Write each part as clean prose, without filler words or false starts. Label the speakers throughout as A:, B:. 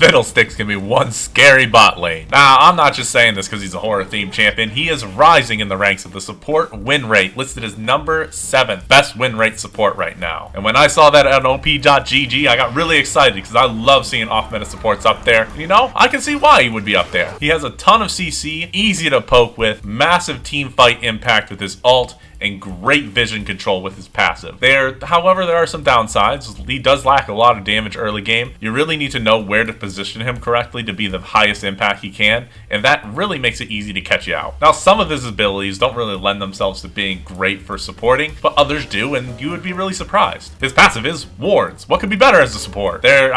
A: Fiddlesticks can be one scary bot lane. Now, I'm not just saying this because he's a horror-themed champion. He is rising in the ranks of the support win rate, listed as number 7 best win rate support right now. And when I saw that on op.gg, I got really excited because I love seeing off-meta supports up there. And you know, I can see why he would be up there. He has a ton of CC, easy to poke with, massive team fight impact with his ult, and great vision control with his passive. However, there are some downsides. He does lack a lot of damage early game. You really need to know where to position him correctly to be the highest impact he can, and that really makes it easy to catch you out. Now, some of his abilities don't really lend themselves to being great for supporting, but others do, and you would be really surprised. His passive is wards. What could be better as a support? They're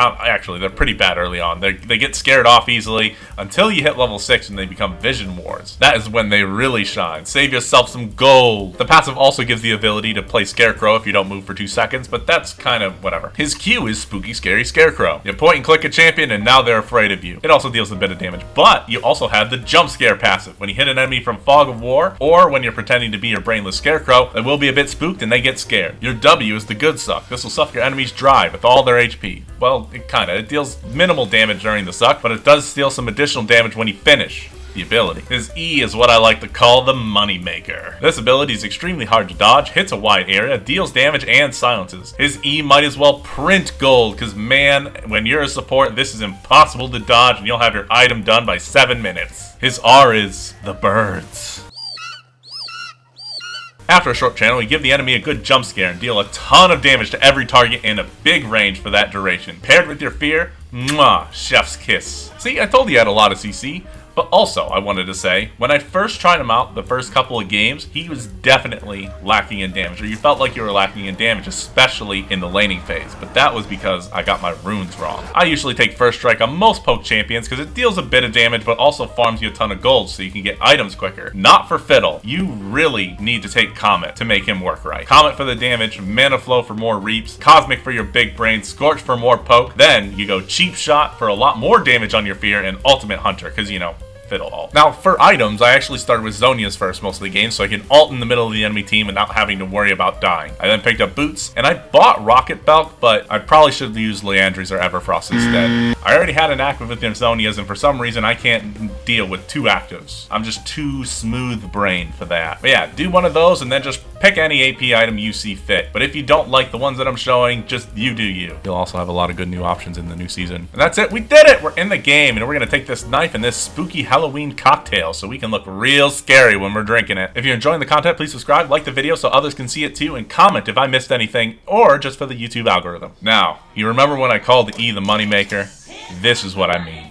A: pretty bad early on. They get scared off easily until you hit level 6 and they become vision wards. That is when they really shine. Save yourself some gold. The passive also gives the ability to play Scarecrow if you don't move for 2 seconds, but that's kind of whatever. His Q is Spooky Scary Scarecrow. You point and click a champion and now they're afraid of you. It also deals a bit of damage, but you also have the Jump Scare passive. When you hit an enemy from Fog of War, or when you're pretending to be your brainless Scarecrow, they will be a bit spooked and they get scared. Your W is the Good Suck. This will suck your enemies dry with all their HP. Well, it deals minimal damage during the suck, but it does steal some additional damage when you finish the ability. His E is what I like to call the money maker. This ability is extremely hard to dodge, hits a wide area, deals damage, and silences. His E might as well print gold, because man, when you're a support, this is impossible to dodge, and you'll have your item done by 7 minutes. His R is the birds. After a short channel, we give the enemy a good jump scare and deal a ton of damage to every target in a big range for that duration. Paired with your fear, mwah, chef's kiss. See, I told you he had a lot of CC. But also, I wanted to say, when I first tried him out the first couple of games, he was definitely lacking in damage, or you felt like you were lacking in damage, especially in the laning phase. But that was because I got my runes wrong. I usually take first strike on most poke champions because it deals a bit of damage, but also farms you a ton of gold so you can get items quicker. Not for Fiddle. You really need to take Comet to make him work right. Comet for the damage, Mana Flow for more reaps, Cosmic for your big brain, Scorch for more poke. Then you go Cheap Shot for a lot more damage on your fear, and Ultimate Hunter, because you know, Fiddle ult. Now, for items, I actually started with Zhonya's first most of the game, so I can ult in the middle of the enemy team without having to worry about dying. I then picked up boots, and I bought Rocket Belt, but I probably should have used Leandry's or Everfrost instead. I already had an active with Zhonya's, and for some reason, I can't deal with 2 actives. I'm just too smooth-brained for that. But yeah, do one of those, and then just pick any AP item you see fit. But if you don't like the ones that I'm showing, just you do you. You'll also have a lot of good new options in the new season. And that's it. We did it! We're in the game, and we're going to take this knife and this spooky Halloween cocktail so we can look real scary when we're drinking it. If you're enjoying the content, please subscribe, like the video so others can see it too, and comment if I missed anything, or just for the YouTube algorithm. Now, you remember when I called E the moneymaker? This is what I mean.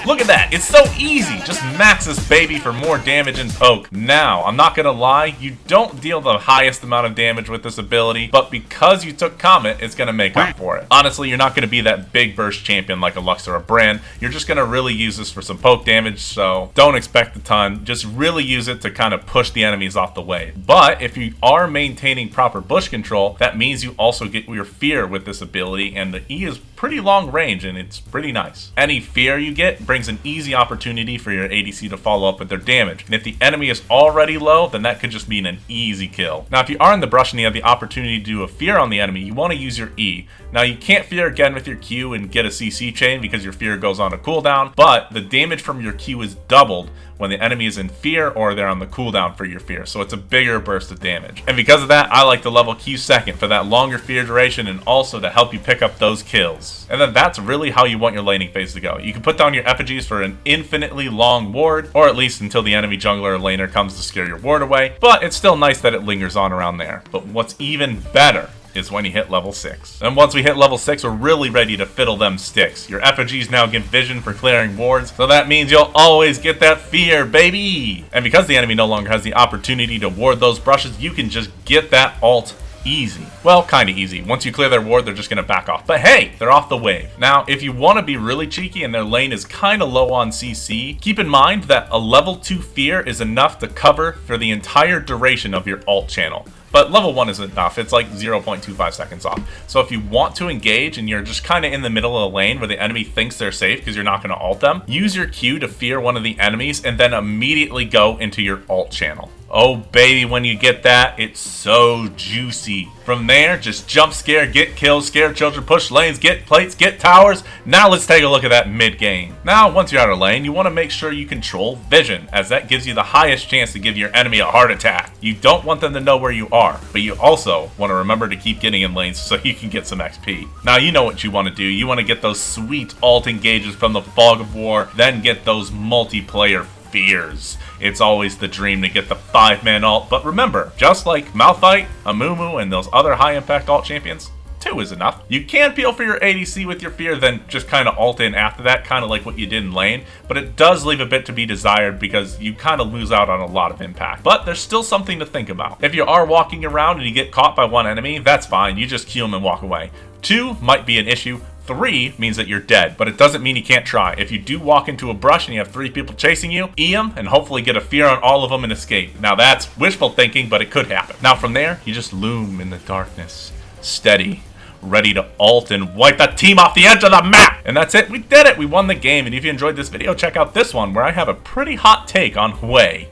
A: Look at that, it's so easy. Just max this baby for more damage and poke. Now, I'm not gonna lie, you don't deal the highest amount of damage with this ability, but because you took Comet, it's gonna make up for it. Honestly, you're not gonna be that big burst champion like a Lux or a Brand. You're just gonna really use this for some poke damage, so don't expect a ton. Just really use it to kind of push the enemies off the way. But if you are maintaining proper bush control, that means you also get your fear with this ability, and the E is pretty long range and it's pretty nice. Any fear you get brings an easy opportunity for your ADC to follow up with their damage. And if the enemy is already low, then that could just mean an easy kill. Now, if you are in the brush and you have the opportunity to do a fear on the enemy, you want to use your E. Now, you can't fear again with your Q and get a CC chain because your fear goes on a cooldown, but the damage from your Q is doubled when the enemy is in fear or they're on the cooldown for your fear, so it's a bigger burst of damage. And because of that, I like to level Q second for that longer fear duration and also to help you pick up those kills. And then that's really how you want your laning phase to go. You can put down your effigies for an infinitely long ward, or at least until the enemy jungler or laner comes to scare your ward away, but it's still nice that it lingers on around there. But what's even better is when you hit level 6. And once we hit level 6, we're really ready to fiddle them sticks. Your effigies now give vision for clearing wards, so that means you'll always get that fear, baby! And because the enemy no longer has the opportunity to ward those brushes, you can just get that ult easy. Well, kinda easy. Once you clear their ward, they're just gonna back off. But hey, they're off the wave. Now, if you want to be really cheeky and their lane is kinda low on CC, keep in mind that a level 2 fear is enough to cover for the entire duration of your ult channel. But level 1 isn't enough. It's like 0.25 seconds off. So if you want to engage and you're just kind of in the middle of the lane where the enemy thinks they're safe because you're not going to ult them, use your Q to fear one of the enemies and then immediately go into your ult channel. Oh baby, when you get that, it's so juicy. From there, just jump scare, get kills, scare children, push lanes, get plates, get towers. Now let's take a look at that mid game. Now, once you're out of lane, you want to make sure you control vision, as that gives you the highest chance to give your enemy a heart attack. You don't want them to know where you are, but you also want to remember to keep getting in lanes so you can get some XP. Now, you know what you want to do. You want to get those sweet ult engages from the Fog of War, then get those multiplayer fears. It's always the dream to get the 5-man ult, but remember, just like Malphite, Amumu, and those other high-impact ult champions, 2 is enough. You can peel for your ADC with your fear, then just kind of ult in after that, kind of like what you did in lane, but it does leave a bit to be desired because you kind of lose out on a lot of impact. But there's still something to think about. If you are walking around and you get caught by one enemy, that's fine, you just Q them and walk away. 2 might be an issue. 3 means that you're dead, but it doesn't mean you can't try. If you do walk into a brush and you have 3 people chasing you, E them and hopefully get a fear on all of them and escape. Now that's wishful thinking, but it could happen. Now from there, you just loom in the darkness, steady, ready to ult and wipe that team off the edge of the map. And that's it, we did it, we won the game. And if you enjoyed this video, check out this one where I have a pretty hot take on Hwei.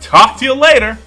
A: Talk to you later.